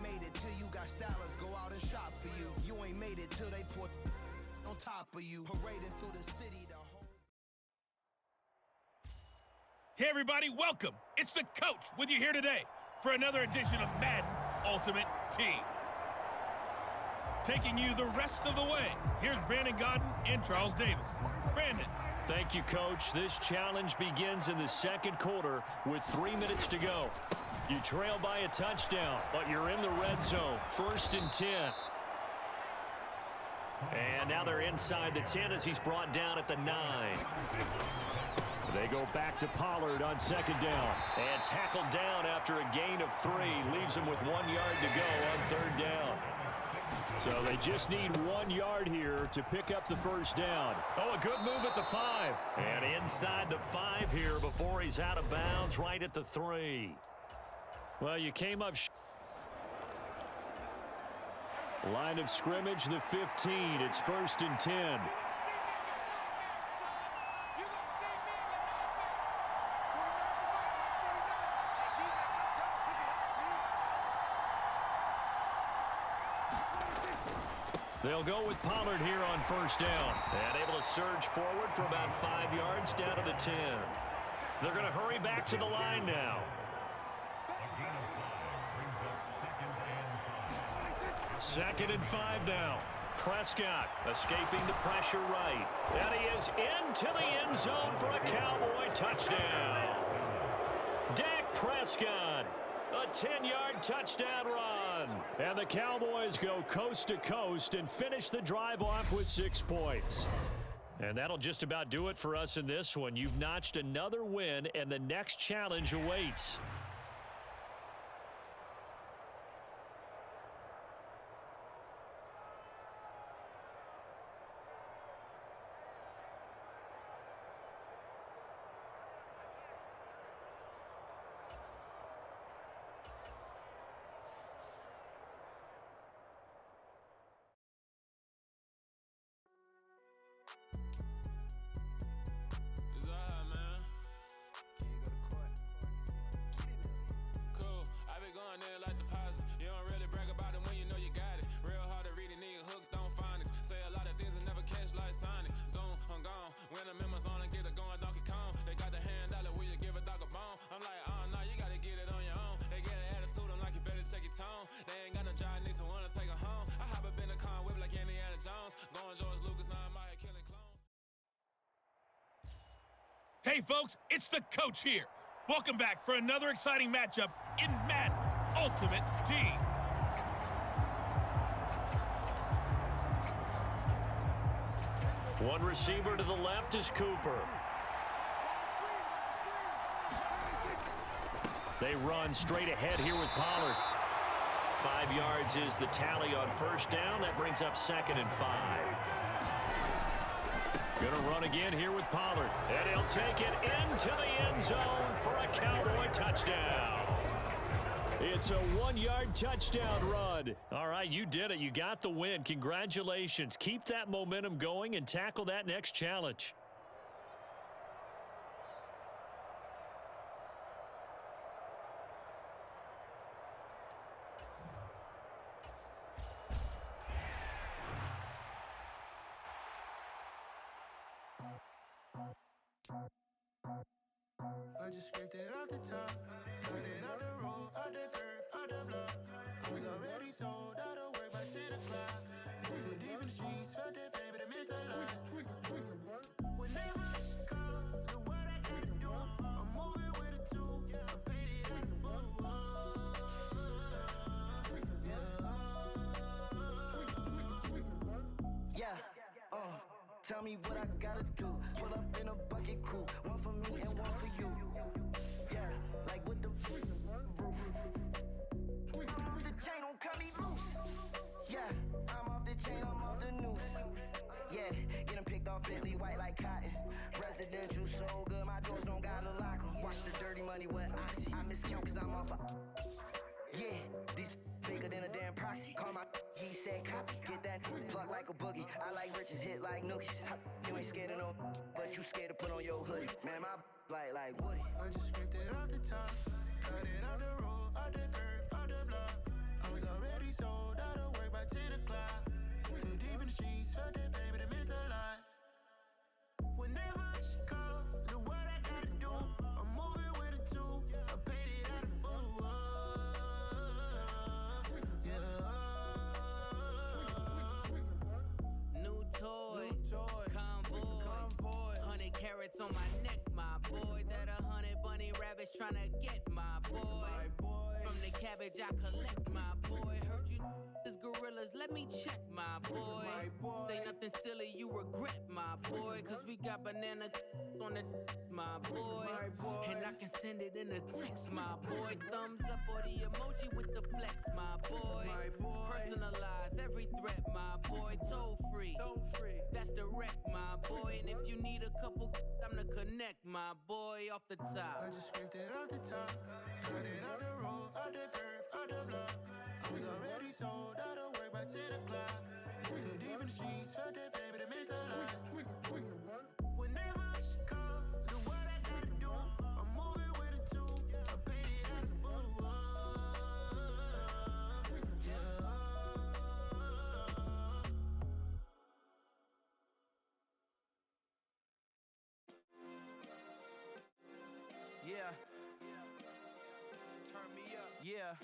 made it till you got stylists go out and shop for you. You ain't made it till they put on top of you. Parading through the city the whole... Hey everybody, welcome. It's the coach with you here today for another edition of Madden Ultimate Team. Taking you the rest of the way, here's Brandon Godden and Charles Davis. Brandon. Thank you, Coach. This challenge begins in the second quarter with 3 minutes to go. You trail by a touchdown, but you're in the red zone, 1st and 10. And now they're inside the 10 as he's brought down at the 9. They go back to Pollard on 2nd down. And tackled down after a gain of 3. Leaves him with 1 yard to go on 3rd down. So they just need 1 yard here to pick up the 1st down. Oh, a good move at the 5. And inside the 5 here before he's out of bounds right at the 3. Well, you came up line of scrimmage, the 15. It's 1st and 10. They'll go with Pollard here on 1st down. And able to surge forward for about 5 yards down to the 10. They're going to hurry back to the line now. 2nd and 5 now. Prescott escaping the pressure right. And he is into the end zone for a Cowboy touchdown. Dak Prescott, a 10-yard touchdown run. And the Cowboys go coast to coast and finish the drive off with 6 points. And that'll just about do it for us in this one. You've notched another win, and the next challenge awaits. Hey folks, it's the coach here. Welcome back for another exciting matchup in Madden Ultimate Team. One receiver to the left is Cooper. They run straight ahead here with Pollard. 5 yards is the tally on 1st down. That brings up 2nd and 5. Going to run again here with Pollard. And he'll take it into the end zone for a Cowboy touchdown. It's a 1-yard touchdown run. All right, you did it. You got the win. Congratulations. Keep that momentum going and tackle that next challenge. I just scraped it off the top, cut it off the road, off the curve, off the block. I was already sold out of work by 10 o'clock. Too deep in the streets, felt that pain, but it meant a lot. Whenever she calls, the what I gotta do, I'm moving with a 2. I paid it at the 4. Yeah. Tell me what I gotta do. Pull up in a bucket coupe, one for me and one for you. Yeah, like with the roof. The chain don't cut me loose. Yeah, I'm off the chain, I'm off the noose. Yeah, getting picked off Bentley white like cotton. Residential so good, my doors don't gotta lock 'em. Watch the dirty money with oxy. I miscount cause I'm off a... Yeah, these bigger than a damn proxy. Call my he said copy. Get that plug like a boogie. I like riches, hit like nookies. You ain't scared of no, but you scared to put on your hoodie. Man, my like Woody. I just scraped it off the top, cut it off the road, off the curve, off the block. I was already Convoys. 100 carats on my neck, my boy. That 100 bunny rabbits tryna get my boy. From the cabbage I collect, my boy. Heard you is gorillas, let me check, my boy. Say nothing silly, you regret, my boy. Cause we got banana on the my boy. And I can send it in a text, my boy. Thumbs up or the emoji with the flex, my boy. Personalize every threat, my boy. Toll free, that's direct, my boy. And if you need a couple, I'm to connect, my boy, off the top. I just scraped it off the top, cut it out the road, out the curve, out the block. I was already sold, out of work by 10 o'clock. Too deep in the streets, felt that baby, that meant a lot. Whenever she calls, do what I gotta do. I'm moving with a two, I paid it out of full. Yeah. Turn me up. Yeah.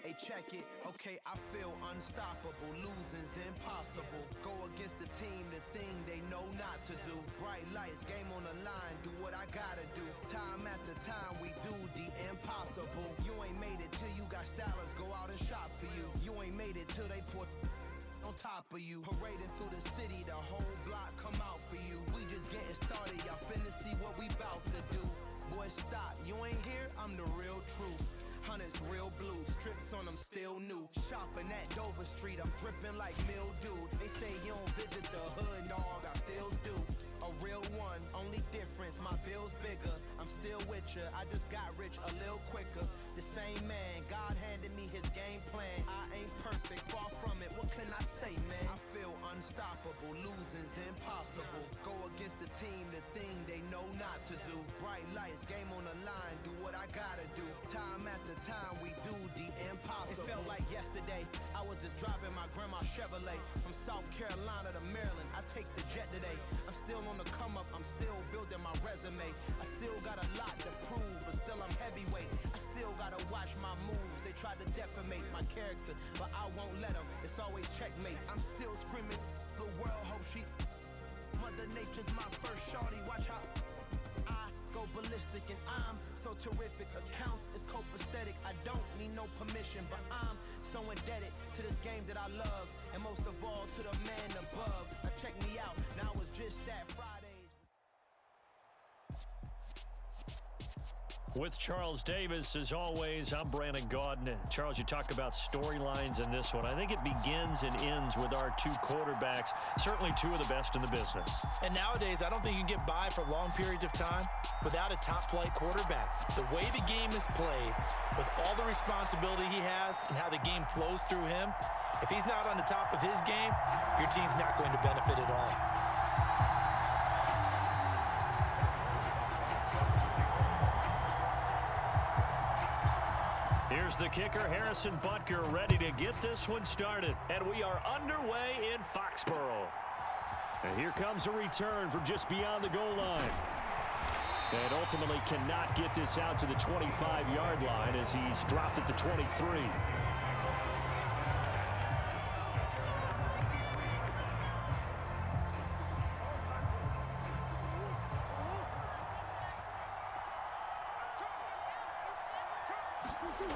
Hey, check it. Okay, I feel unstoppable. Losing's impossible. Go against the team, the thing they know not to do. Bright lights, game on the line. Do what I gotta do. Time after time, we do the impossible. You ain't made it till you got stylists go out and shop for you. You ain't made it till they put on top of you. Parading through the city, the whole block come out for you. We just getting started, y'all finna see what we bout to do. Boy, stop, you ain't here, I'm the real truth. Hunters real blue, strips on them still new. Shopping at Dover Street, I'm dripping like mildew. They say you don't visit the hood, dog, I still do. A real one, only difference, my bill's bigger. I'm still with ya, I just got rich a little quicker. The same man, God handed me his game plan. I ain't perfect, far from it, what can I say, man? I feel unstoppable, losing's impossible. Go against the team, the thing they know not to do. Bright lights, game on the line, do what I gotta do. Time after time, we do the impossible. It felt like yesterday, I was just driving my grandma's Chevrolet. From South Carolina to Maryland, I take the jet today. I'm still on the come up, I'm still building my resume. I still got a lot to prove, but still I'm heavyweight. I still gotta watch my moves. They try to defamate my character, but I won't let them. It's always checkmate. I'm still screaming, the world hope she. Mother Nature's my first shorty, watch how I go ballistic and I'm so terrific. Accounts is copacetic, I don't need no permission, but I'm so indebted to this game that I love, and most of all to the man above. Now check me out, now it's just that Fridays. With Charles Davis, as always, I'm Brandon Gaudin. Charles, you talk about storylines in this one. I think it begins and ends with our two quarterbacks, certainly two of the best in the business. And nowadays, I don't think you can get by for long periods of time without a top-flight quarterback. The way the game is played, with all the responsibility he has and how the game flows through him, if he's not on the top of his game, your team's not going to benefit at all. Here's the kicker, Harrison Butker, ready to get this one started. And we are underway in Foxborough. And here comes a return from just beyond the goal line. And ultimately cannot get this out to the 25-yard line as he's dropped at the 23.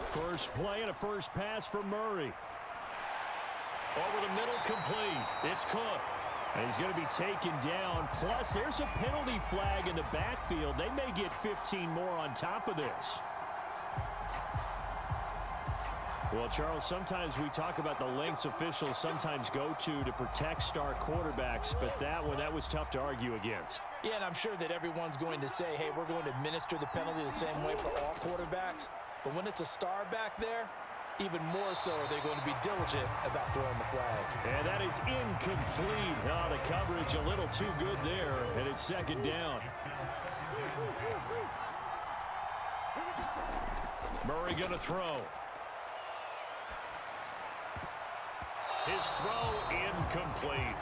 First play and a first pass for Murray. Over the middle, complete. It's Cook. And he's going to be taken down. Plus, there's a penalty flag in the backfield. They may get 15 more on top of this. Well, Charles, sometimes we talk about the lengths officials sometimes go to protect star quarterbacks, but that one, that was tough to argue against. Yeah, and I'm sure that everyone's going to say, hey, we're going to administer the penalty the same way for all quarterbacks. But when it's a star back there, even more so are they going to be diligent about throwing the flag. And that is incomplete. Oh, the coverage a little too good there, and it's second down. Murray going to throw. His throw incomplete.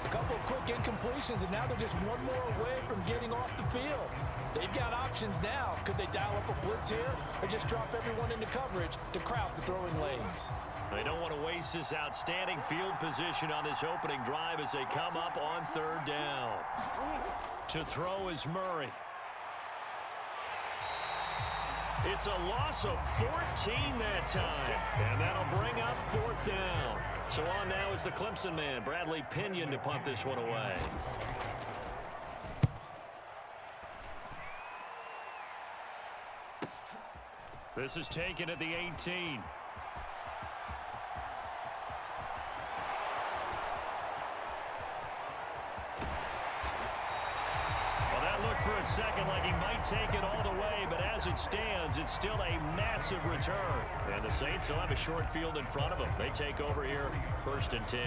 A couple of quick incompletions, and now they're just one more away from getting off the field. They've got options now. Could they dial up a blitz here or just drop everyone into coverage to crowd the throwing lanes? They don't want to waste this outstanding field position on this opening drive as they come up on third down. To throw is Murray. It's a loss of 14 that time, and that'll bring up fourth down. So on now is the Clemson man, Bradley Pinion, to punt this one away. This is taken at the 18. For a second like he might take it all the way, but as it stands, it's still a massive return. And the Saints will have a short field in front of them. They take over here, 1st and 10.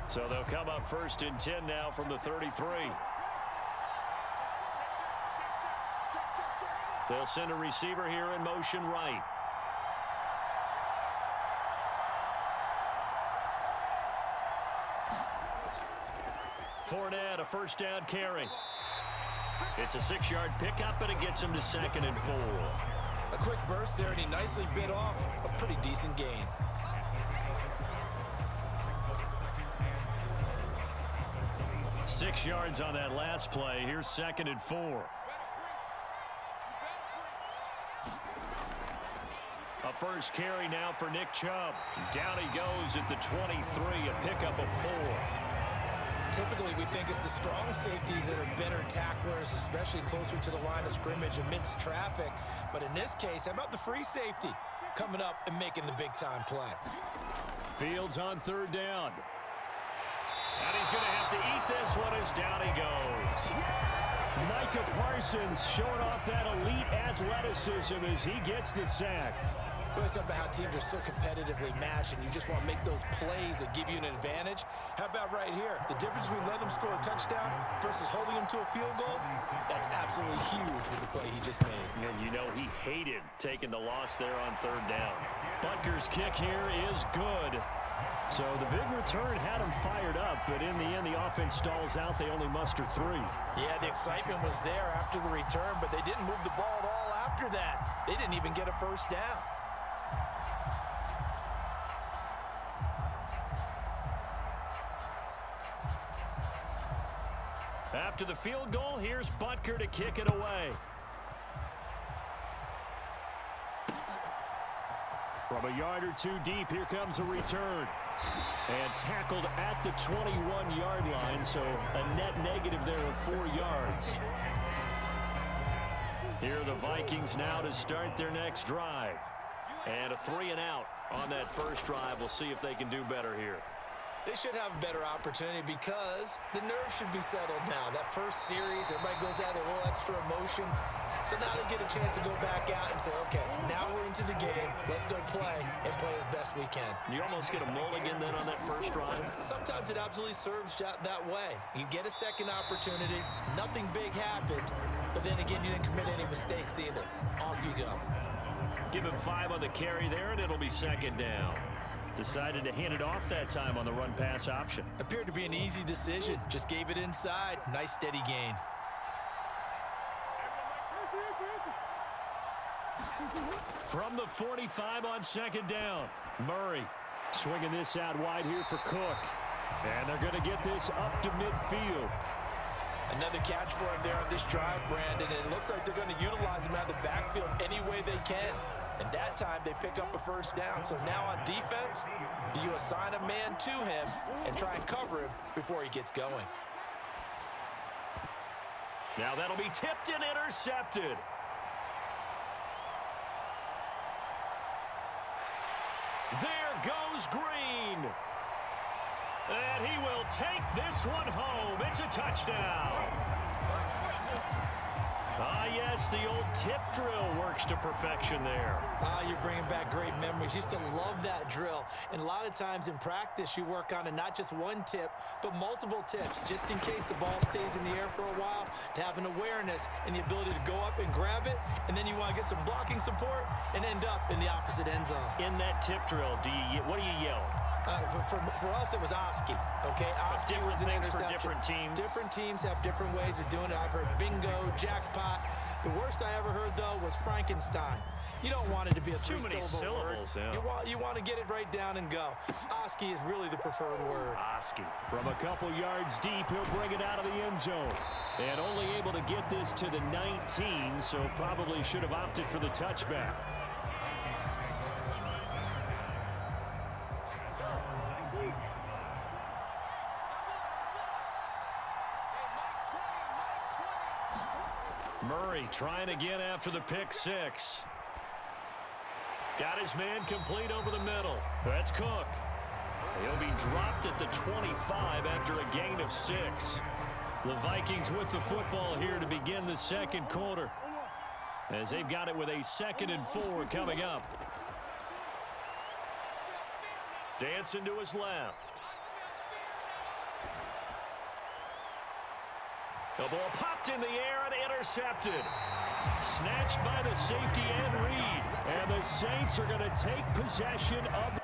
So they'll come up 1st and 10 now from the 33. They'll send a receiver here in motion right. Fournette, a first down carry. It's a 6-yard pickup, and it gets him to 2nd and 4. A quick burst there, and he nicely bit off a pretty decent gain. Six yards on that last play. Here's 2nd and 4. A first carry now for Nick Chubb. Down he goes at the 23, a pickup of 4. Typically, we think it's the strong safeties that are better tacklers, especially closer to the line of scrimmage amidst traffic. But in this case, how about the free safety coming up and making the big-time play? Fields on 3rd down. And he's going to have to eat this one as down he goes. Micah Parsons showing off that elite athleticism as he gets the sack. Really something about how teams are so competitively matched, and you just want to make those plays that give you an advantage. How about right here? The difference between letting them score a touchdown versus holding them to a field goal, that's absolutely huge with the play he just made. And you know he hated taking the loss there on 3rd down. Butker's kick here is good. So the big return had him fired up, but in the end, the offense stalls out. They only muster 3. Yeah, the excitement was there after the return, but they didn't move the ball at all after that. They didn't even get a first down. After the field goal, here's Butker to kick it away. From a yard or 2 deep, here comes a return. And tackled at the 21-yard line, so a net negative there of 4 yards. Here are the Vikings now to start their next drive. And a 3-and-out on that first drive. We'll see if they can do better here. They should have a better opportunity because the nerves should be settled now. That first series, everybody goes out with a little extra emotion. So now they get a chance to go back out and say, okay, now we're into the game. Let's go play and play as best we can. You almost get a mulligan then on that first drive. Sometimes it absolutely serves that way. You get a second opportunity. Nothing big happened. But then again, you didn't commit any mistakes either. Off you go. Give him 5 on the carry there, and it'll be 2nd down. Decided to hand it off that time on the run-pass option. Appeared to be an easy decision. Just gave it inside. Nice steady gain. From the 45 on 2nd down. Murray swinging this out wide here for Cook. And they're going to get this up to midfield. Another catch for him there on this drive, Brandon. And it looks like they're going to utilize him out of the backfield any way they can. And that time they pick up a first down. So now on defense, do you assign a man to him and try and cover him before he gets going? Now that'll be tipped and intercepted. There goes Green. And he will take this one home. It's a touchdown. Ah, yes, the old tip drill works to perfection there. You're bringing back great memories. Used to love that drill. And a lot of times in practice, you work on it, not just one tip, but multiple tips, just in case the ball stays in the air for a while, to have an awareness and the ability to go up and grab it, and then you want to get some blocking support and end up in the opposite end zone. In that tip drill, what do you yell? For us, it was Oski, okay? Oski was an interception. For different teams. Different teams have different ways of doing it. I've heard bingo, jackpot. The worst I ever heard, though, was Frankenstein. You don't want it to be a three-syllable word. Yeah. You want to get it right down and go. Oski is really the preferred word. Oski. From a couple yards deep, he'll bring it out of the end zone. And only able to get this to the 19, so probably should have opted for the touchback. Murray trying again after the pick six. Got his man complete over the middle. That's Cook. He'll be dropped at the 25 after a gain of 6. The Vikings with the football here to begin the second quarter, as they've got it with a 2nd and 4 coming up. Dancing to his left. The ball popped in the air and intercepted. Snatched by the safety and Reed. And the Saints are going to take possession of...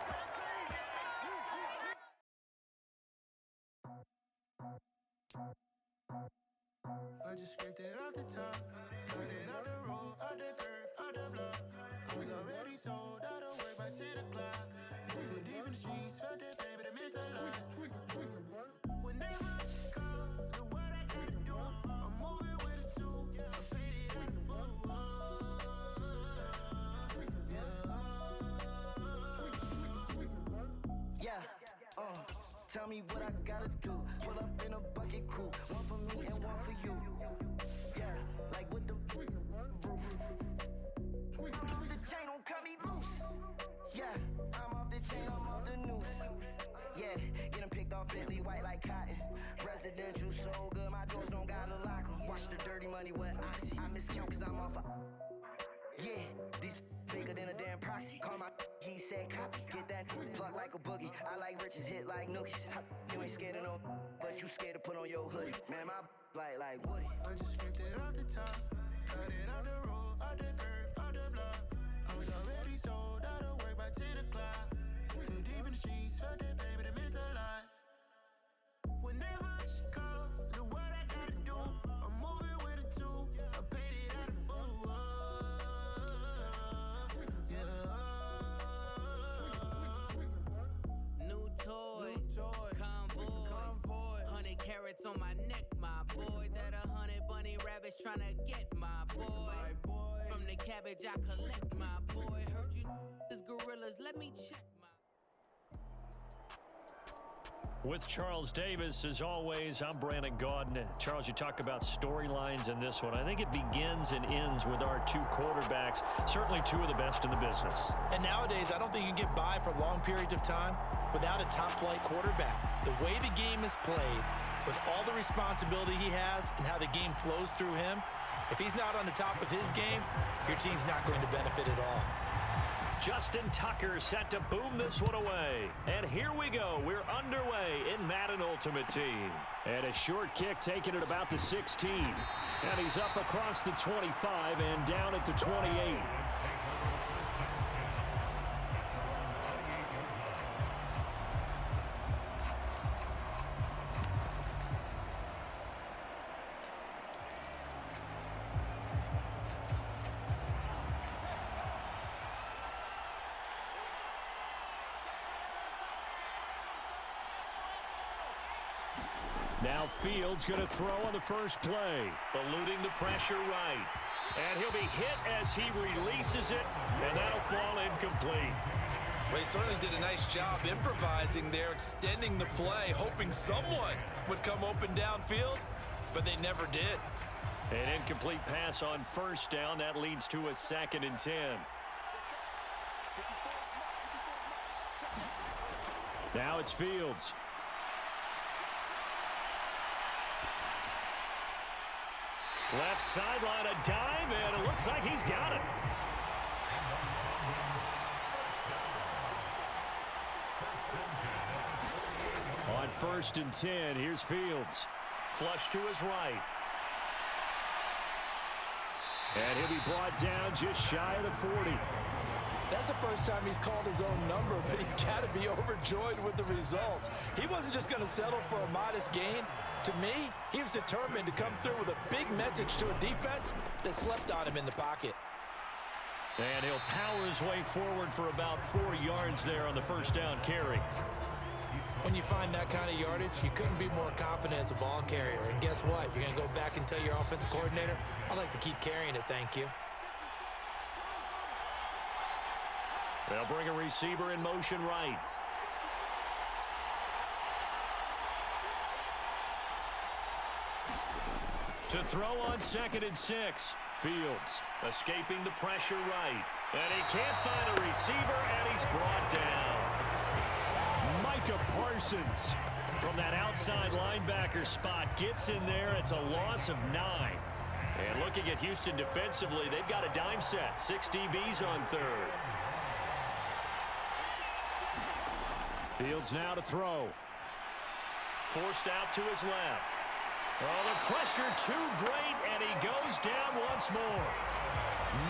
I just scraped it off the top, cut it out the road, out the curve, out the block. I was already sold out of work by 10 o'clock. Too deep in the streets, felt that pain, but it meant a lot. Whenever she calls, do what I gotta do. I'm moving with a two, I paid it in full. Yeah, tell me what I gotta do. Pull up in a bucket crew, one for me and one for you. Yeah, like with the roof. I'm off the chain, don't cut me loose. Yeah, I'm off the chain, I'm off the noose. Yeah, getting picked off Bentley white like cotton. Residential so good, my doors don't gotta lock 'em. Watch the dirty money with Oxy. I miscount cause I'm off a... Yeah, these bigger than a damn proxy. Call my he said copy. Get that plug like a boogie. I like riches, hit like nookies. You ain't scared of no, but you scared to put on your hoodie. Man, my like Woody. I just scraped it off the top, cut it out the road, out the curve, out the block. I was already sold out of work by 10 o'clock. Too deep in the streets, felt that pain, but it meant a lot. Whenever she calls, do what I gotta do. I'm moving with a two, I paid it out of full. New toys, convoys, 100 carats on my neck, my boy. That 100 bunny rabbits tryna get my boy. From the cabbage I collect, my boy. Heard you is gorillas, let me check my... With Charles Davis, as always, I'm Brandon Gaudin. Charles, you talk about storylines in this one. I think it begins and ends with our two quarterbacks, certainly two of the best in the business. And nowadays, I don't think you can get by for long periods of time without a top-flight quarterback. The way the game is played, with all the responsibility he has and how the game flows through him, if he's not on the top of his game, your team's not going to benefit at all. Justin Tucker set to boom this one away. And here we go. We're underway in Madden Ultimate Team. And a short kick taken at about the 16. And he's up across the 25 and down at the 28. Now Fields going to throw on the first play. Eluding the pressure right. And he'll be hit as he releases it, and that'll fall incomplete. Well, he certainly did a nice job improvising there, extending the play, hoping someone would come open downfield, but they never did. An incomplete pass on first down. That leads to a 2nd and 10. Now it's Fields. Left sideline, a dive, and it looks like he's got it. On 1st and 10, here's Fields. Flush to his right. And he'll be brought down just shy of the 40. That's the first time he's called his own number, but he's got to be overjoyed with the results. He wasn't just going to settle for a modest gain. To me, he was determined to come through with a big message to a defense that slept on him in the pocket. And he'll power his way forward for about 4 yards there on the first down carry. When you find that kind of yardage, you couldn't be more confident as a ball carrier. And guess what? You're going to go back and tell your offensive coordinator, I'd like to keep carrying it, thank you. They'll bring a receiver in motion right. To throw on 2nd and 6. Fields escaping the pressure right. And he can't find a receiver, and he's brought down. Micah Parsons from that outside linebacker spot gets in there. It's a loss of 9. And looking at Houston defensively, they've got a dime set. 6 DBs on 3rd. Fields now to throw. Forced out to his left. Oh, the pressure too great, and he goes down once more.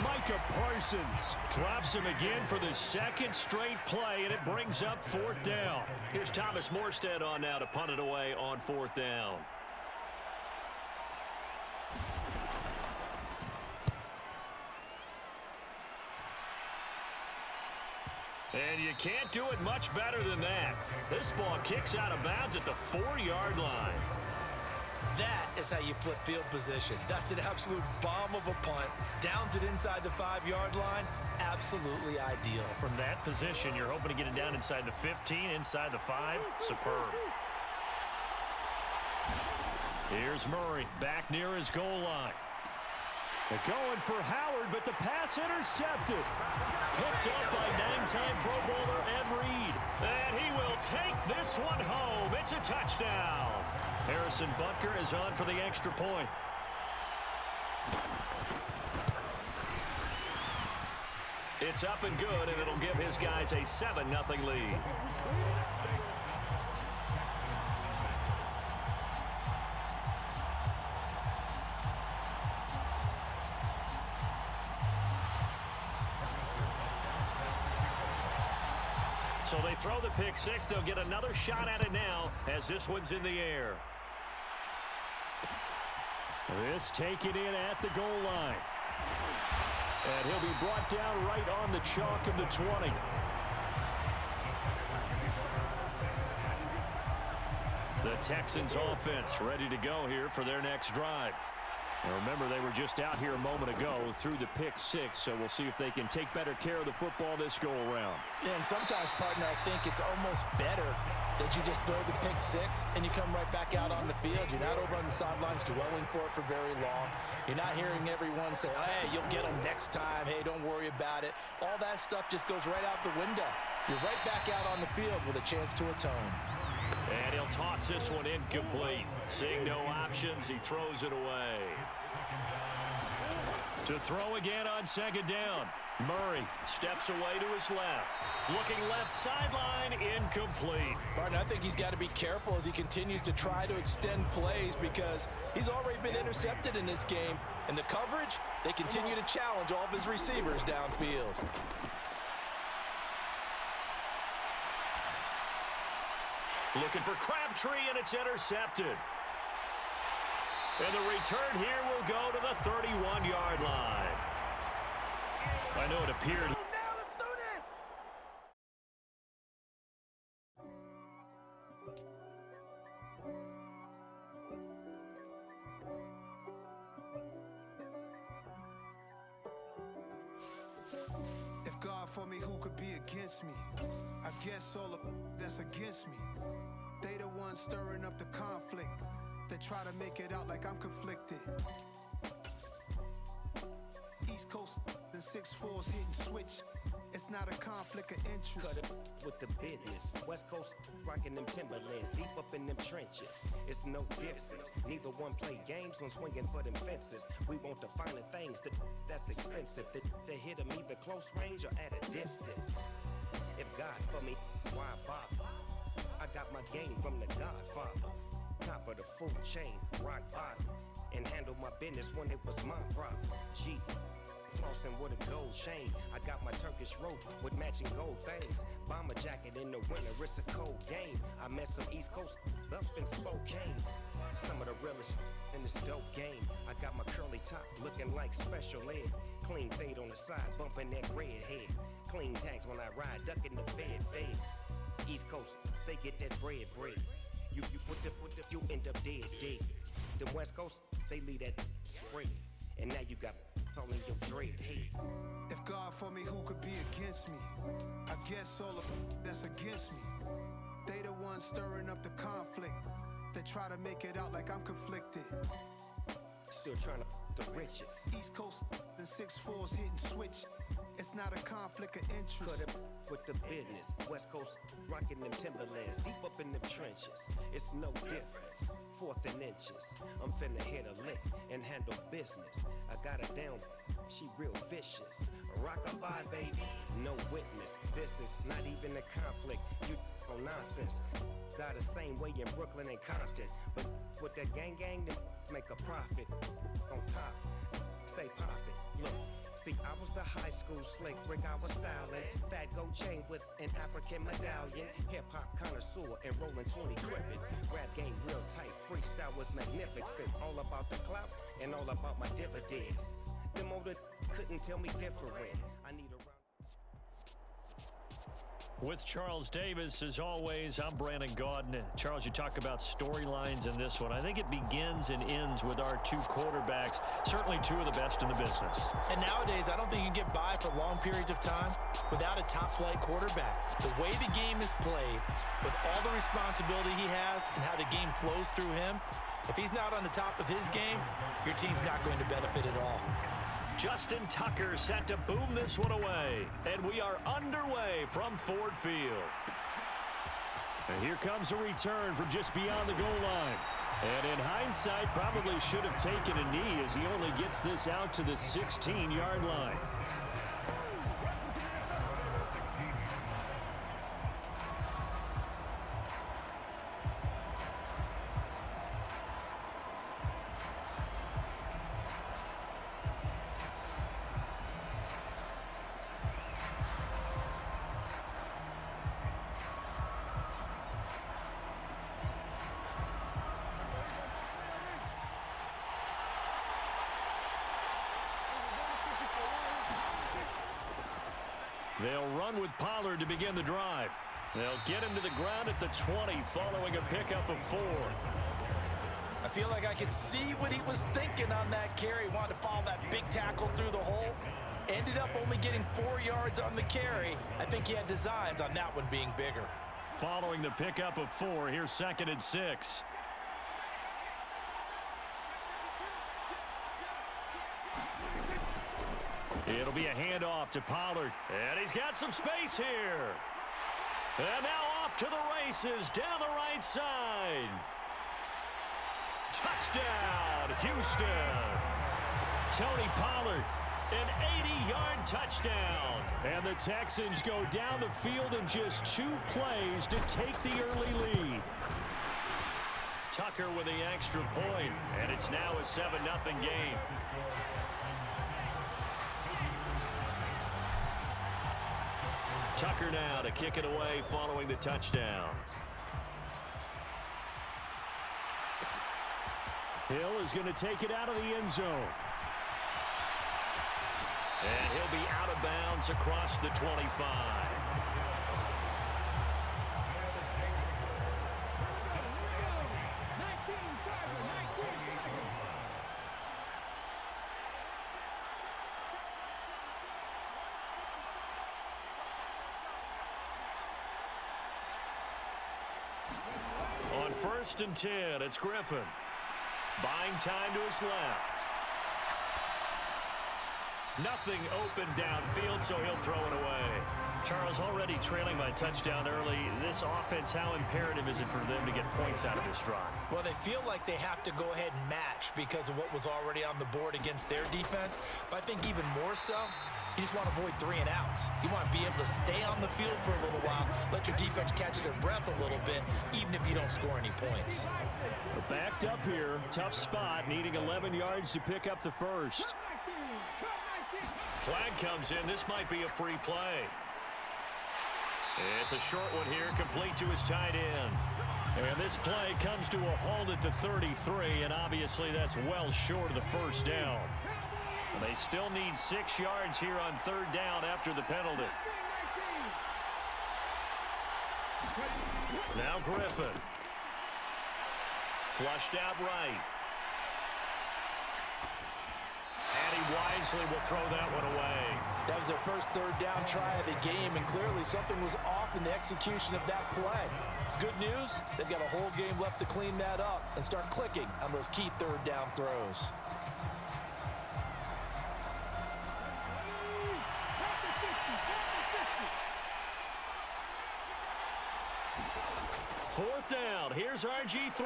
Micah Parsons drops him again for the 2nd straight play, and it brings up 4th down. Here's Thomas Morstead on now to punt it away on 4th down. And you can't do it much better than that. This ball kicks out of bounds at the 4-yard line. That is how you flip field position. That's an absolute bomb of a punt. Downs it inside the 5-yard line. Absolutely ideal. From that position, you're hoping to get it down inside the 15, inside the 5. Superb. Here's Murray back near his goal line. They're going for Howard, but the pass intercepted. Picked up by 9-time Pro Bowler Ed Reed. And he will take this one home. It's a touchdown. Harrison Butker is on for the extra point. It's up and good, and it'll give his guys a 7-0 lead. So they throw the pick 6. They'll get another shot at it now as this one's in the air. This taken in at the goal line. And he'll be brought down right on the chalk of the 20. The Texans offense ready to go here for their next drive. Now remember, they were just out here a moment ago through the pick 6, so we'll see if they can take better care of the football this go-around. Yeah, and sometimes, partner, I think it's almost better that you just throw the pick 6 and you come right back out on the field. You're not over on the sidelines dwelling for it for very long. You're not hearing everyone say, oh, hey, you'll get them next time. Hey, don't worry about it. All that stuff just goes right out the window. You're right back out on the field with a chance to atone. And he'll toss this one incomplete. Seeing no options, he throws it away. To throw again on 2nd down. Murray steps away to his left. Looking left sideline, incomplete. Partner, I think he's got to be careful as he continues to try to extend plays because he's already been intercepted in this game. And the coverage, they continue to challenge all of his receivers downfield. Looking for Crabtree, and it's intercepted. And the return here will go to the 31-yard line. I know it appeared. If God for me, who could be against me? I guess all of that's against me. They the ones stirring up the conflict. They try to make it out like I'm conflicted. East Coast and 6'4's hitting switch. It's not a conflict of interest. Cut it with the business. West Coast rocking them Timberlands, deep up in them trenches. It's no difference. Neither one play games when swinging for them fences. We want the finer things that's expensive. They hit them either close range or at a distance. If God for me, why bother? I got my game from the Godfather. Top of the food chain, rock bottom. And handle my business when it was my problem. G. Flossing with a gold chain. I got my Turkish rope with matching gold things. Bomber jacket in the winter, it's a cold game. I met some East Coast up in Spokane. Some of the realest in this dope game. I got my curly top looking like special ed. Clean fade on the side, bumping that red head. Clean tags when I ride, ducking the feds. East Coast, they get that bread. You you end up dead. The West Coast, they leave that spray. And now you got calling your dread head. If God for me, who could be against me? I guess all of that's against me. They the ones stirring up the conflict. They try to make it out like I'm conflicted. Still trying to the riches. East Coast and 6'4's hitting switch. It's not a conflict of interest. Cut it with the business. West Coast rocking them Timberlands, deep up in them trenches. It's no difference. 4th and inches. I'm finna hit a lick and handle business. I got her down, she real vicious. Rock-a-bye, baby, no witness. This is not even a conflict. You on nonsense. Got the same way in Brooklyn and Compton, but with that gang, then make a profit. On top, stay poppin'. Look. See, I was the high school slick Rick, I was styling. Fat gold chain with an African medallion. Hip-hop connoisseur and rolling 20 cribbin'. Rap game real tight, freestyle was magnificent. All about the clout and all about my dividends. Them older couldn't tell me different. I need a round. With Charles Davis, as always, I'm Brandon Gaudin. Charles, you talk about storylines in this one. I think it begins and ends with our two quarterbacks, certainly two of the best in the business. And nowadays, I don't think you can get by for long periods of time without a top-flight quarterback. The way the game is played, with all the responsibility he has and how the game flows through him, if he's not on the top of his game, your team's not going to benefit at all. Justin Tucker set to boom this one away. And we are underway from Ford Field. And here comes a return from just beyond the goal line. And in hindsight, probably should have taken a knee as he only gets this out to the 16-yard line. They'll run with Pollard to begin the drive. They'll get him to the ground at the 20 following a pickup of 4. I feel like I could see what he was thinking on that carry. Wanted to follow that big tackle through the hole. Ended up only getting 4 yards on the carry. I think he had designs on that one being bigger. Following the pickup of 4, here's 2nd and 6. It'll be a handoff to Pollard. And he's got some space here. And now off to the races down the right side. Touchdown, Houston. Tony Pollard, an 80-yard touchdown. And the Texans go down the field in just 2 plays to take the early lead. Tucker with the extra point, and it's now a 7-0 game. Tucker now to kick it away following the touchdown. Hill is going to take it out of the end zone. And he'll be out of bounds across the 25. On 1st and 10, it's Griffin. Buying time to his left. Nothing open downfield, so he'll throw it away. Charles, already trailing by a touchdown early. This offense, how imperative is it for them to get points out of this drive? Well, they feel like they have to go ahead and match because of what was already on the board against their defense. But I think even more so, you just want to avoid 3 and outs. You want to be able to stay on the field for a little while, let your defense catch their breath a little bit, even if you don't score any points. We're backed up here. Tough spot, needing 11 yards to pick up the first. Flag comes in. This might be a free play. It's a short one here, complete to his tight end. And this play comes to a halt at the 33, and obviously that's well short of the first down. And they still need 6 yards here on 3rd down after the penalty. Now Griffin. Flushed out right. And he wisely will throw that one away. That was their first 3rd down try of the game, and clearly something was off in the execution of that play. Good news, they've got a whole game left to clean that up and start clicking on those key 3rd down throws. Fourth down. Here's RG3.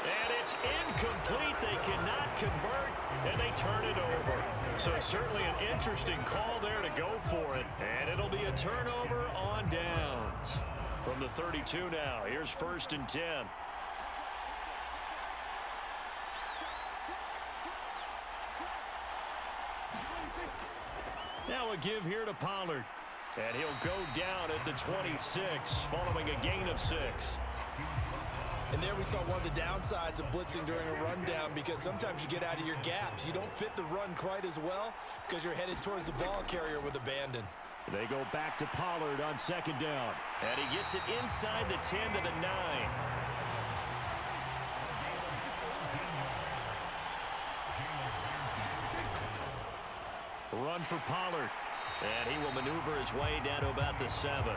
And it's incomplete. They cannot convert, and they turn it over. So certainly an interesting call there to go for it. And it'll be a turnover on downs. From the 32 now, here's 1st and 10. Now a give here to Pollard. And he'll go down at the 26, following a gain of 6. And there we saw one of the downsides of blitzing during a rundown, because sometimes you get out of your gaps. You don't fit the run quite as well because you're headed towards the ball carrier with abandon. They go back to Pollard on 2nd down. And he gets it inside the 10 to the 9. Run for Pollard. And he will maneuver his way down to about the 7.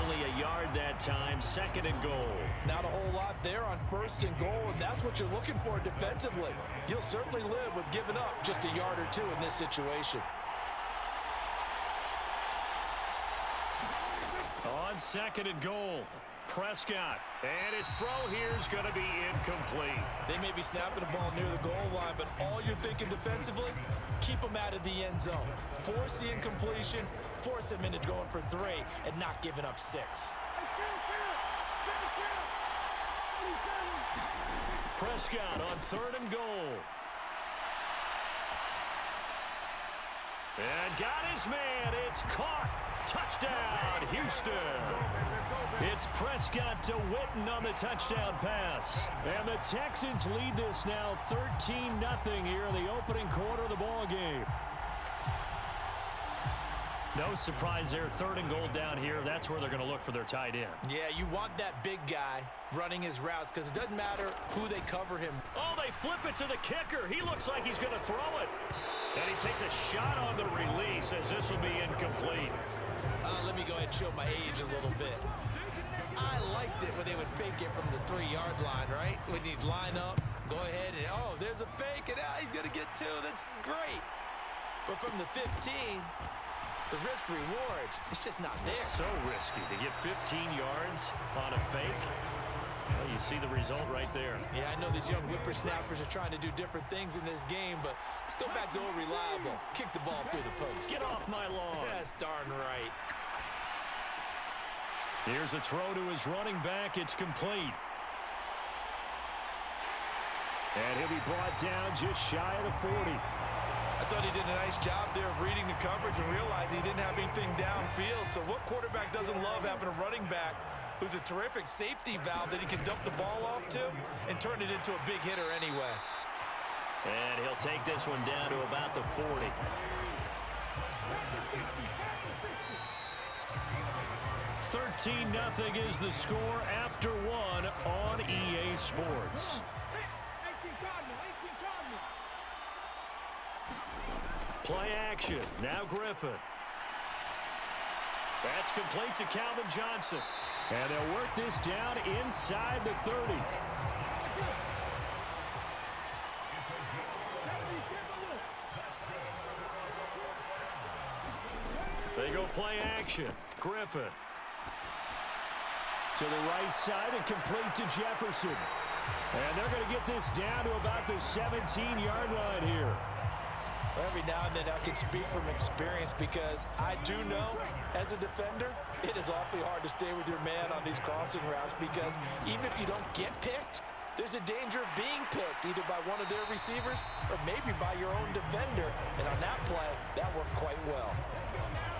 Only a yard that time, 2nd and goal. Not a whole lot there on 1st and goal, and that's what you're looking for defensively. You'll certainly live with giving up just a yard or 2 in this situation. On 2nd and goal, Prescott. And his throw here is going to be incomplete. They may be snapping the ball near the goal line, but all you're thinking defensively, keep them out of the end zone. Force the incompletion, force them into going for 3, and not giving up 6. Prescott on 3rd and goal. And got his man. It's caught. Touchdown, Houston. It's Prescott to Witten on the touchdown pass. And the Texans lead this now 13-0 here in the opening quarter of the ball game. No surprise there, 3rd and goal down here. That's where they're going to look for their tight end. Yeah, you want that big guy running his routes because it doesn't matter who they cover him. Oh, they flip it to the kicker. He looks like he's going to throw it. And he takes a shot on the release as this will be incomplete. Let me go ahead and show my age a little bit. I liked it when they would fake it from the 3-yard line, right? When you'd line up, go ahead and, oh, there's a fake, and he's going to get 2. That's great. But from the 15, the risk-reward, it's just not there. So risky to get 15 yards on a fake. Well, you see the result right there. Yeah, I know these young whippersnappers are trying to do different things in this game, but let's go back to old reliable. Kick the ball through the post. Get off my lawn. That's darn right. Here's a throw to his running back. It's complete. And he'll be brought down just shy of the 40. I thought he did a nice job there of reading the coverage and realizing he didn't have anything downfield. So what quarterback doesn't love having a running back who's a terrific safety valve that he can dump the ball off to and turn it into a big hitter anyway? And he'll take this one down to about the 40. $13-0 is the score after 1 on EA Sports. Play action. Now Griffin. That's complete to Calvin Johnson. And they'll work this down inside the 30. They go play action. Griffin. To the right side and complete to Jefferson. And they're going to get this down to about the 17-yard line here. Every now and then I can speak from experience because I do know as a defender it is awfully hard to stay with your man on these crossing routes because even if you don't get picked, there's a danger of being picked either by one of their receivers or maybe by your own defender. And on that play, that worked quite well.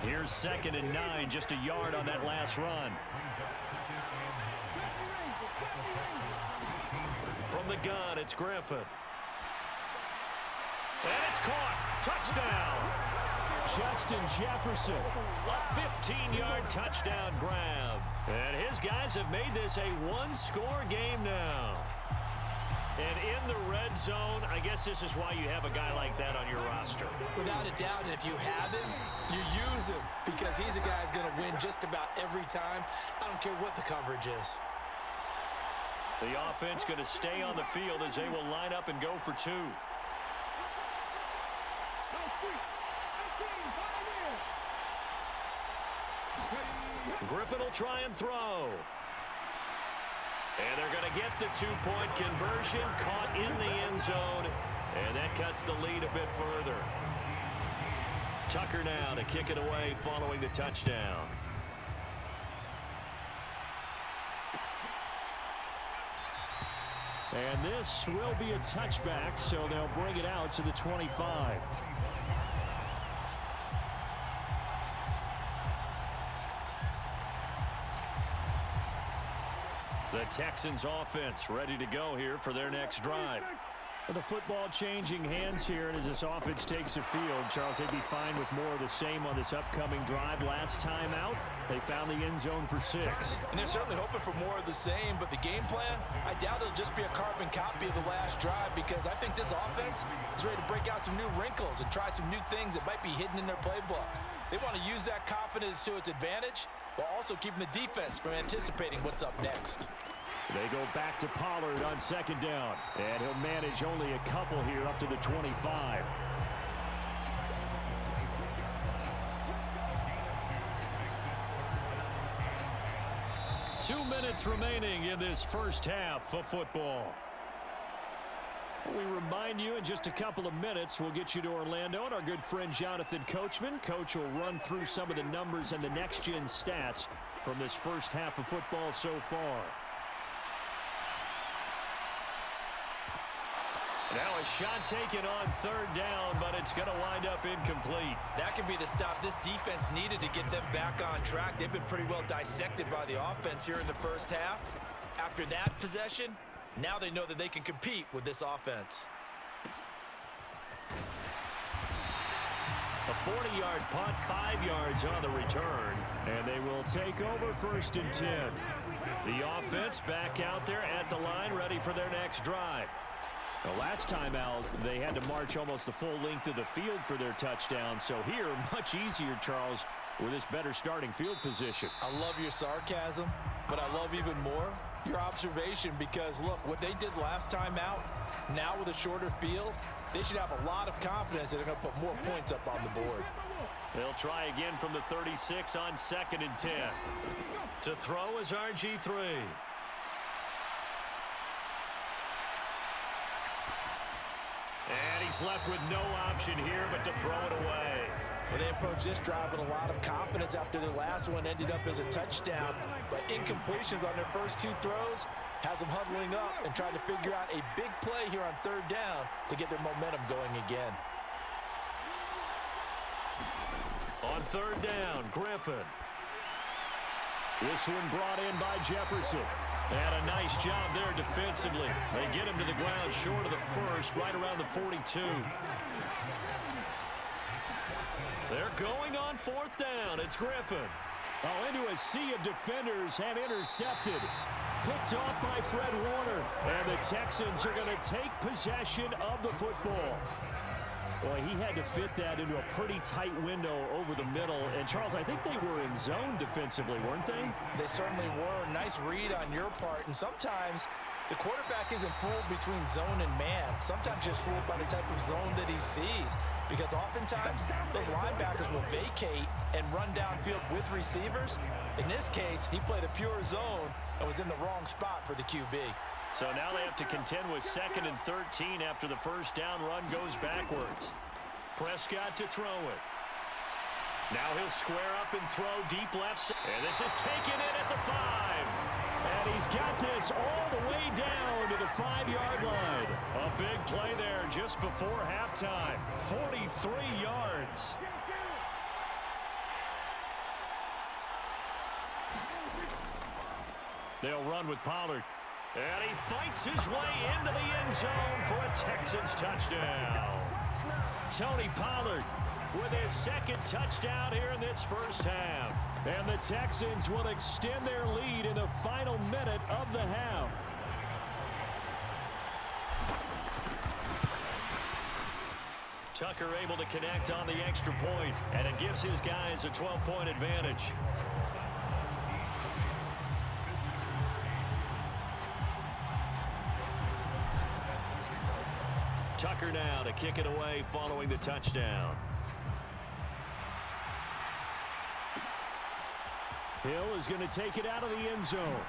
Here's 2nd and 9, just a yard on that last run. From the gun, it's Griffin. And it's caught. Touchdown. Justin Jefferson. A 15-yard touchdown grab. And his guys have made this a one-score game now. And in the red zone, I guess this is why you have a guy like that on your roster. Without a doubt, and if you have him, you use him because he's a guy who's going to win just about every time. I don't care what the coverage is. The offense going to stay on the field as they will line up and go for 2. Griffin will try and throw. And they're going to get the 2-point conversion, caught in the end zone, and that cuts the lead a bit further. Tucker now to kick it away following the touchdown. And this will be a touchback, so they'll bring it out to the 25. The Texans offense ready to go here for their next drive. The football changing hands here, and as this offense takes the field, Charles, they'd be fine with more of the same on this upcoming drive. Last time out, they found the end zone for 6. And they're certainly hoping for more of the same, but the game plan, I doubt it'll just be a carbon copy of the last drive because I think this offense is ready to break out some new wrinkles and try some new things that might be hidden in their playbook. They want to use that confidence to its advantage while also keeping the defense from anticipating what's up next. They go back to Pollard on 2nd down, and he'll manage only a couple here up to the 25. Two minutes remaining in this first half of football. We remind you in just a couple of minutes we'll get you to Orlando and our good friend Jonathan Coachman. Coach will run through some of the numbers and the next-gen stats from this first half of football so far. Now a shot taken on 3rd down, but it's going to wind up incomplete. That could be the stop this defense needed to get them back on track. They've been pretty well dissected by the offense here in the first half. After that possession, now they know that they can compete with this offense. A 40-yard punt, 5 yards on the return, and they will take over 1st and 10. The offense back out there at the line, ready for their next drive. The last time out, they had to march almost the full length of the field for their touchdown. So here, much easier, Charles, with this better starting field position. I love your sarcasm, but I love even more your observation because, look, what they did last time out, now with a shorter field, they should have a lot of confidence that they're going to put more points up on the board. They'll try again from the 36 on 2nd and 10. To throw is RG3. And he's left with no option here but to throw it away. Well, they approached this drive with a lot of confidence after their last one ended up as a touchdown. But incompletions on their first 2 throws has them huddling up and trying to figure out a big play here on 3rd down to get their momentum going again. On 3rd down, Griffin. This one brought in by Jefferson. And a nice job there defensively. They get him to the ground short of the first, right around the 42. They're going on 4th down. It's Griffin. Oh, into a sea of defenders and intercepted. Picked off by Fred Warner. And the Texans are going to take possession of the football. Boy, he had to fit that into a pretty tight window over the middle. And, Charles, I think they were in zone defensively, weren't they? They certainly were. Nice read on your part. And sometimes The quarterback isn't fooled between zone and man. Sometimes just fooled by the type of zone that he sees. Because oftentimes, those linebackers will vacate and run downfield with receivers. In this case, he played a pure zone and was in the wrong spot for the QB. So now they have to contend with 2nd and 13 after the first down run goes backwards. Prescott to throw it. Now he'll square up and throw deep left. And this is taken in at the 5. And he's got this all the way down to the 5-yard line. A big play there just before halftime. 43 yards. They'll run with Pollard. And he fights his way into the end zone for a Texans touchdown. Tony Pollard with his 2nd touchdown here in this first half. And the Texans will extend their lead in the final minute of the half. Tucker able to connect on the extra point, and it gives his guys a 12-point advantage. Tucker now to kick it away following the touchdown. Hill is going to take it out of the end zone.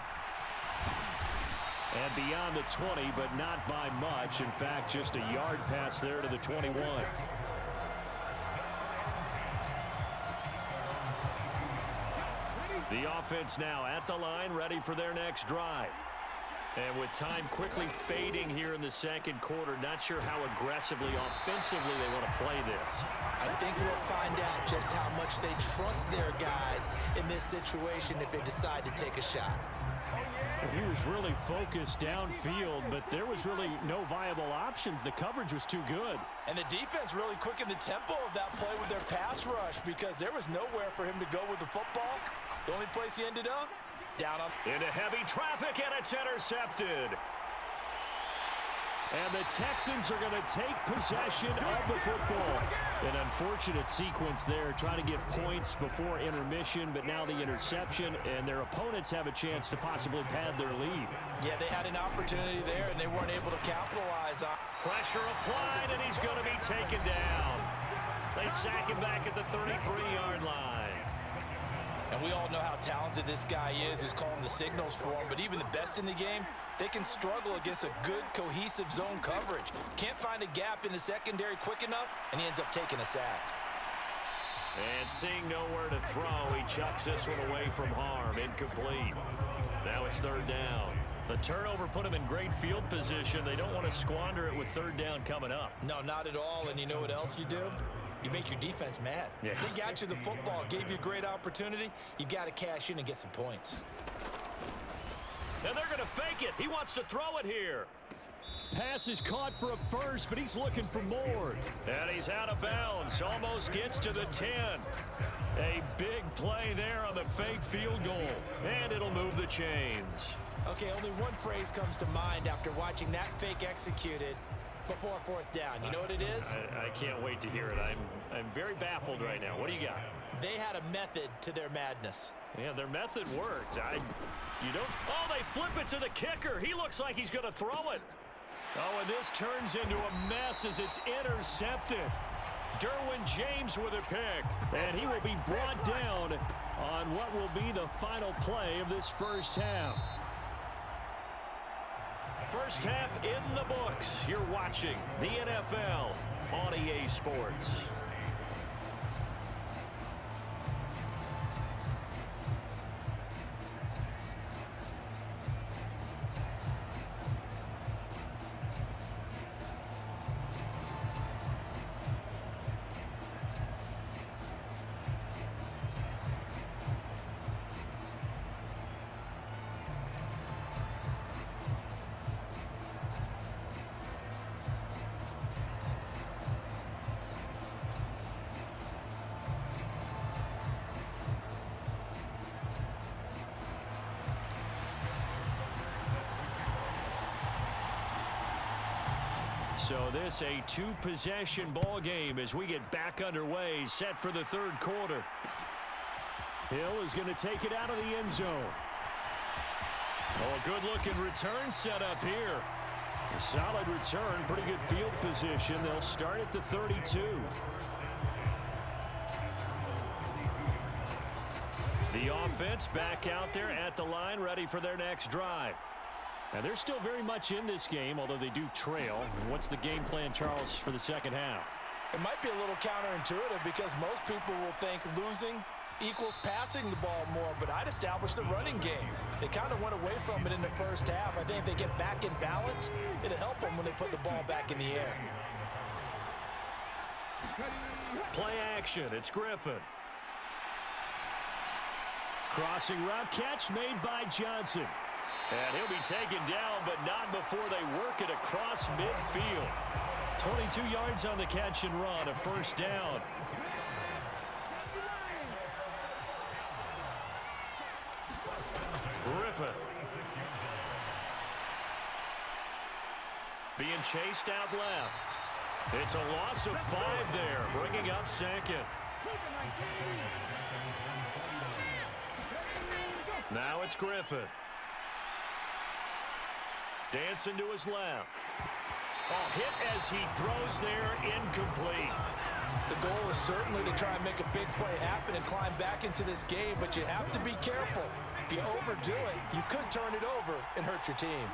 And beyond the 20, but not by much. In fact, just a yard pass there to the 21. The offense now at the line, ready for their next drive. And with time quickly fading here in the second quarter, not sure how aggressively, offensively they want to play this. I think we'll find out just how much they trust their guys in this situation if they decide to take a shot. He was really focused downfield, but there was really no viable options. The coverage was too good. And the defense really quickened the tempo of that play with their pass rush because there was nowhere for him to go with the football. The only place he ended up, down on. Into heavy traffic, and it's intercepted. And the Texans are going to take possession of the football. An unfortunate sequence there, trying to get points before intermission, but now the interception, and their opponents have a chance to possibly pad their lead. Yeah, they had an opportunity there, and they weren't able to capitalize on. Pressure applied, and he's going to be taken down. They sack him back at the 33-yard line. And we all know how talented this guy is who's calling the signals for him, but even the best in the game, they can struggle against a good, cohesive zone coverage. Can't find a gap in the secondary quick enough, and he ends up taking a sack. And seeing nowhere to throw, he chucks this one away from harm. Incomplete. Now it's 3rd down. The turnover put him in great field position. They don't want to squander it with 3rd down coming up. No, not at all, and you know what else you do? You make your defense mad. Yeah. They got you the football, gave you a great opportunity. You got to cash in and get some points. And they're going to fake it. He wants to throw it here. Pass is caught for a first, but he's looking for more. And he's out of bounds. Almost gets to the 10. A big play there on the fake field goal. And it'll move the chains. Okay, only one phrase comes to mind after watching that fake executed before 4th down. You know what it is? I can't wait to hear it. I'm very baffled right now. What do you got? They had a method to their madness. Yeah, their method worked. You don't. Oh, they flip it to the kicker. He looks like he's going to throw it. Oh, and this turns into a mess as it's intercepted. Derwin James with a pick. And he will be brought down on what will be the final play of this first half. First half in the books. You're watching the NFL on EA Sports. So this a 2-possession ball game as we get back underway, set for the 3rd quarter. Hill is going to take it out of the end zone. Oh, a good-looking return set up here. A solid return, pretty good field position. They'll start at the 32. The offense back out there at the line, ready for their next drive. And they're still very much in this game, although they do trail. What's the game plan, Charles, for the second half? It might be a little counterintuitive because most people will think losing equals passing the ball more, but I'd establish the running game. They kind of went away from it in the first half. I think if they get back in balance, it'll help them when they put the ball back in the air. Play action. It's Griffin. Crossing route catch made by Johnson. And he'll be taken down, but not before they work it across midfield. 22 yards on the catch and run, a first down. Griffin. Being chased out left. It's a loss of 5 there, bringing up second. Now it's Griffin. Dancing to his left. Oh, hit as he throws there, incomplete. The goal is certainly to try and make a big play happen and climb back into this game, but you have to be careful. If you overdo it, you could turn it over and hurt your team.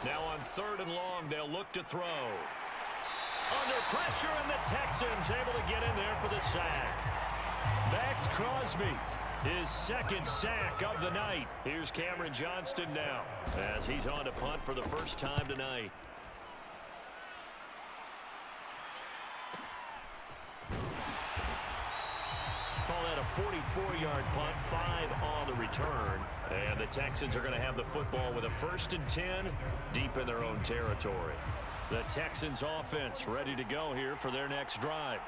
Now on 3rd and long, they'll look to throw. Under pressure, and the Texans able to get in there for the sack. Max Crosby, his second sack of the night. Here's Cameron Johnston now as he's on to punt for the first time tonight. Call that a 44-yard punt, 5 on the return. And the Texans are going to have the football with a 1st and 10 deep in their own territory. The Texans offense ready to go here for their next drive.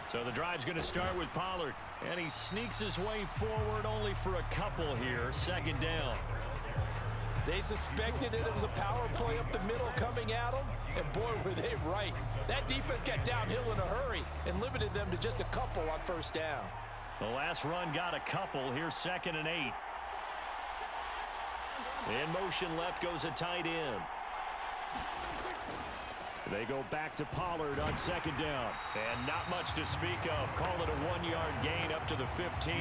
So the drive's going to start with Pollard. And he sneaks his way forward only for a couple here. 2nd down. They suspected that it was a power play up the middle coming at them, and boy, were they right. That defense got downhill in a hurry and limited them to just a couple on 1st down. The last run got a couple. Here's 2nd and 8. In motion left goes a tight end. They go back to Pollard on 2nd down. And not much to speak of. Call it a 1-yard gain up to the 15.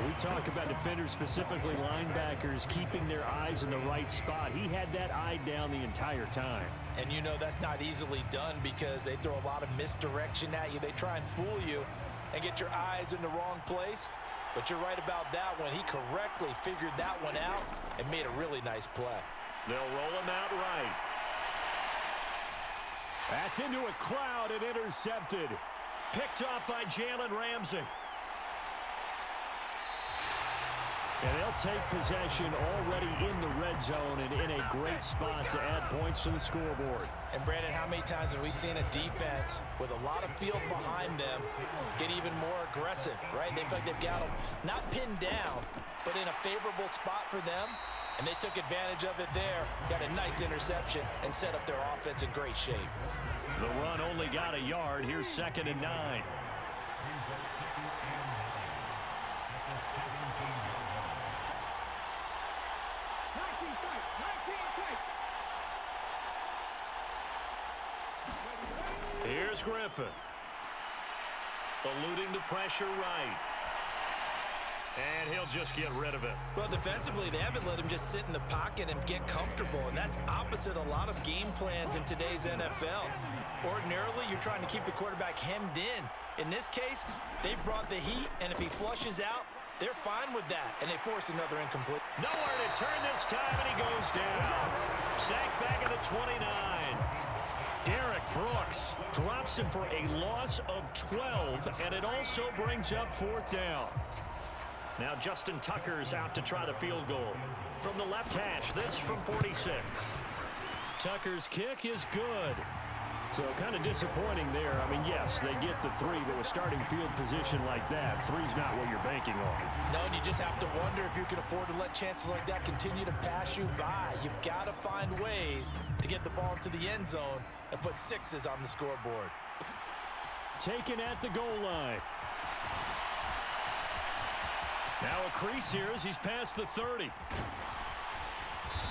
We talk about defenders, specifically linebackers, keeping their eyes in the right spot. He had that eye down the entire time. And you know that's not easily done because they throw a lot of misdirection at you. They try and fool you and get your eyes in the wrong place. But you're right about that one. He correctly figured that one out and made a really nice play. They'll roll him out right. That's into a crowd and intercepted. Picked off by Jalen Ramsey. And they'll take possession already in the red zone and in a great spot to add points to the scoreboard. And Brandon, how many times have we seen a defense with a lot of field behind them get even more aggressive, right? They feel like they've got them not pinned down, but in a favorable spot for them. And they took advantage of it there, got a nice interception, and set up their offense in great shape. The run only got a yard. Here's 2nd and 9. Here's Griffin. Eluding the pressure right. And he'll just get rid of it. Well, defensively, they haven't let him just sit in the pocket and get comfortable, and that's opposite a lot of game plans in today's NFL. Ordinarily, you're trying to keep the quarterback hemmed in. In this case, they've brought the heat, and if he flushes out, they're fine with that, and they force another incomplete. Nowhere to turn this time, and he goes down. Sacked back at the 29. Derek Brooks drops him for a loss of 12, and it also brings up 4th down. Now Justin Tucker's out to try the field goal. From the left hash, this from 46. Tucker's kick is good. So kind of disappointing there. I mean, yes, they get the 3, but with starting field position like that, 3's not what you're banking on. No, and you just have to wonder if you can afford to let chances like that continue to pass you by. You've got to find ways to get the ball into the end zone and put 6s on the scoreboard. taken at the goal line. Now a crease here as he's past the 30.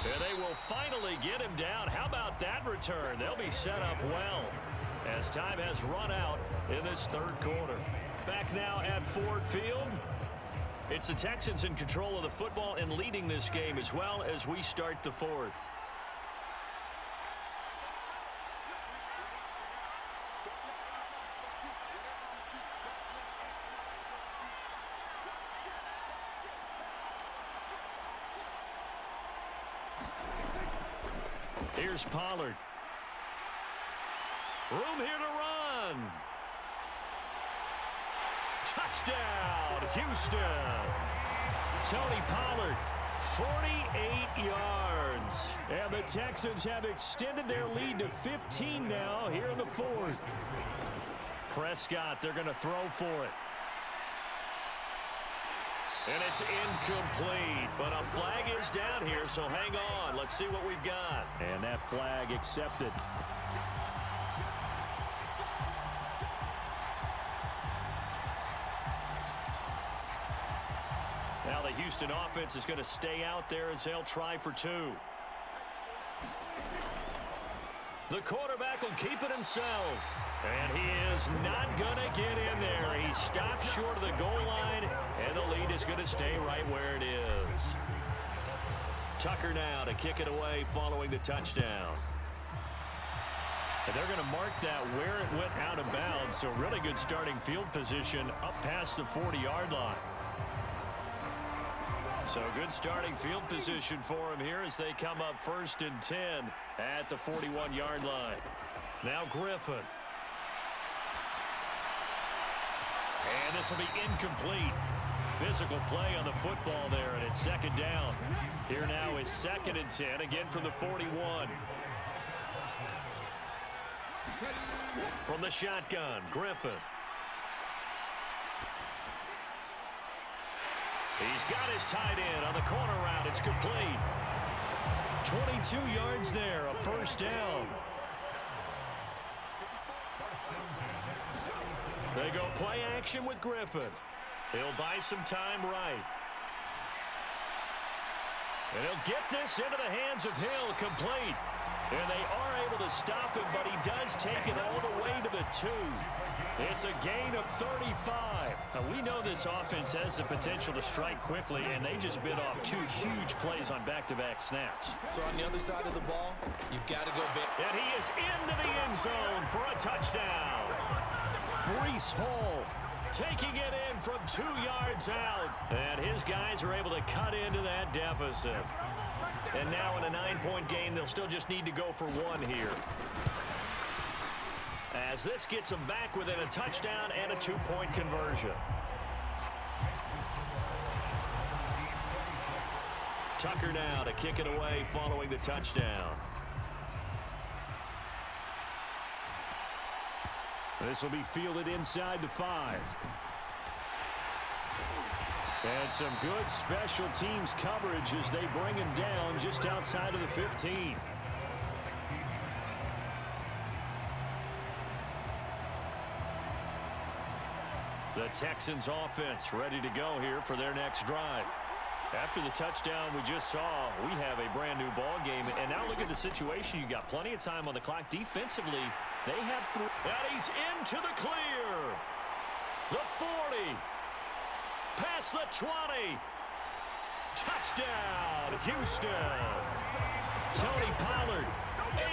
And they will finally get him down. How about that return? They'll be set up well as time has run out in this third quarter. Back now at Ford Field. It's the Texans in control of the football and leading this game as well as we start the fourth. Here's Pollard. Room here to run. Touchdown, Houston. Tony Pollard, 48 yards. And the Texans have extended their lead to 15 now here in the fourth. Prescott, they're going to throw for it. And it's incomplete, but a flag is down here, so hang on. Let's see what we've got. And that flag accepted. Now the Houston offense is going to stay out there as they'll try for two. The quarterback will keep it himself. And he is not going to get in there. He stopped short of the goal line, and the lead is going to stay right where it is. Tucker now to kick it away following the touchdown. And they're going to mark that where it went out of bounds, so really good starting field position up past the 40-yard line. So good starting field position for him here as they come up 1st and 10 at the 41-yard line. Now Griffin. And this will be incomplete. Physical play on the football there, and it's 2nd down. Here now is 2nd and 10, again from the 41. From the shotgun, Griffin. He's got his tight end on the corner route. It's complete. 22 yards there, a 1st down. They go play action with Griffin. He'll buy some time right. And he'll get this into the hands of Hill, complete. And they are able to stop him, but he does take it all the way to the 2. It's a gain of 35. Now, we know this offense has the potential to strike quickly, and they just bit off 2 huge plays on back-to-back snaps. So on the other side of the ball, you've got to go big. And he is into the end zone for a touchdown. Breece Hall taking it in from 2 yards out. And his guys are able to cut into that deficit. And now in a 9-point game, they'll still just need to go for 1 here. As this gets them back within a touchdown and a 2-point conversion. Tucker now to kick it away following the touchdown. This will be fielded inside the 5. And some good special teams coverage as they bring him down just outside of the 15. The Texans offense ready to go here for their next drive. After the touchdown we just saw, we have a brand new ball game. And now look at the situation. You got plenty of time on the clock. Defensively, they have 3. And he's into the clear. The 40. Past the 20. Touchdown, Houston. Tony Pollard,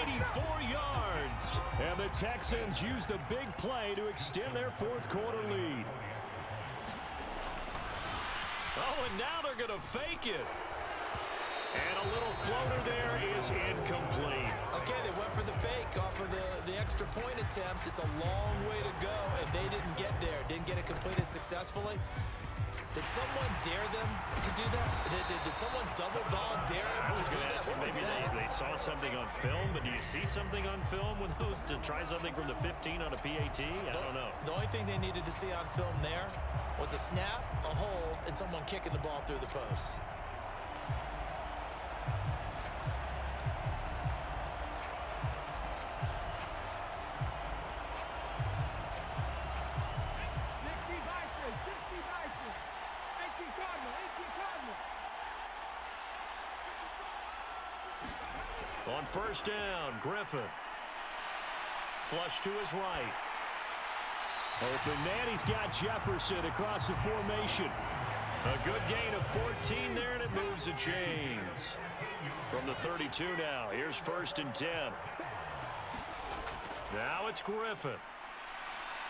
84 yards. And the Texans use the big play to extend their 4th quarter lead. Oh, and now they're going to fake it. And a little floater there is incomplete. Okay, they went for the fake off of the extra point attempt. It's a long way to go, and they didn't get there. Didn't get it completed successfully. Did someone dare them to do that? Did someone double dog dare them to do that? What was maybe that? They saw something on film, but do you see something on film with those to try something from the 15 on a PAT? I don't know. The only thing they needed to see on film there was a snap, a hold, and someone kicking the ball through the post. On first down, Griffin. Flush to his right. Open man, he's got Jefferson across the formation. A good gain of 14 there, and it moves the chains. From the 32 now, here's 1st and 10. Now it's Griffin.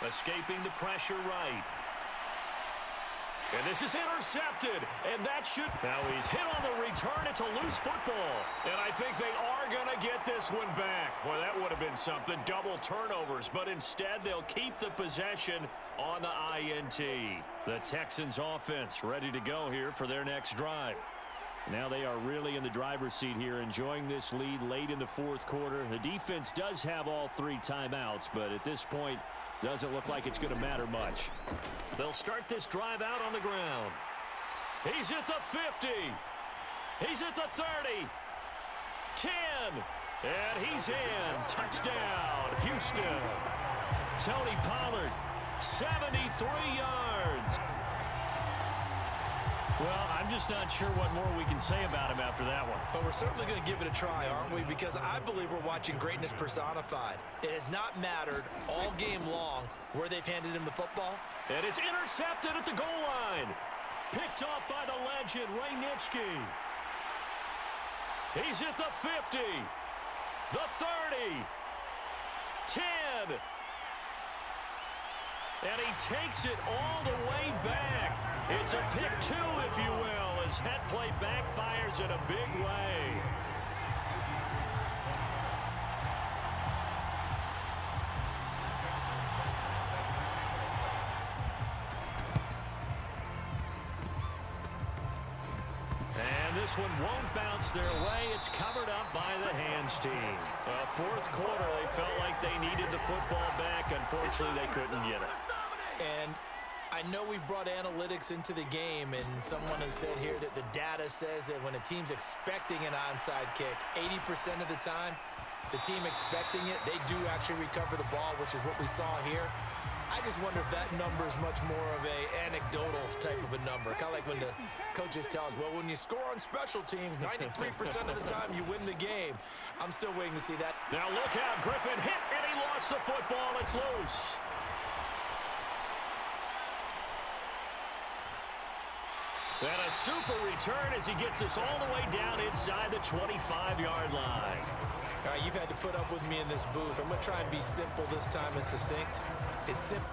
Escaping the pressure right. And this is intercepted, and that should... Now he's hit on the return. It's a loose football. And I think they are going to get this one back. Boy, that would have been something. Double turnovers, but instead they'll keep the possession on the INT. The Texans offense ready to go here for their next drive. Now they are really in the driver's seat here, enjoying this lead late in the 4th quarter. The defense does have all 3 timeouts, but at this point, doesn't look like it's going to matter much. They'll start this drive out on the ground. He's at the 50. He's at the 30. 10. And he's in. Touchdown, Houston. Tony Pollard, 73 yards. Well, I'm just not sure what more we can say about him after that one. But we're certainly going to give it a try, aren't we? Because I believe we're watching greatness personified. It has not mattered all game long where they've handed him the football. And it's intercepted at the goal line. Picked off by the legend, Ray Nitschke. He's at the 50. The 30. 10. And he takes it all the way back. It's a pick 2, if you will, as that play backfires in a big way. And this one won't bounce their way. It's covered up by the hands team. Well, 4th quarter, they felt like they needed the football back. Unfortunately, they couldn't get it. And I know we brought analytics into the game, and someone has said here that the data says that when a team's expecting an onside kick, 80% of the time, the team expecting it, they do actually recover the ball, which is what we saw here. I just wonder if that number is much more of a anecdotal type of a number. Kind of like when the coaches tell us, well, when you score on special teams, 93% of the time you win the game. I'm still waiting to see that. Now look out, Griffin hit, and he lost the football. It's loose. And a super return as he gets us all the way down inside the 25-yard line. All right, you've had to put up with me in this booth. I'm going to try and be simple this time and succinct. It's simple.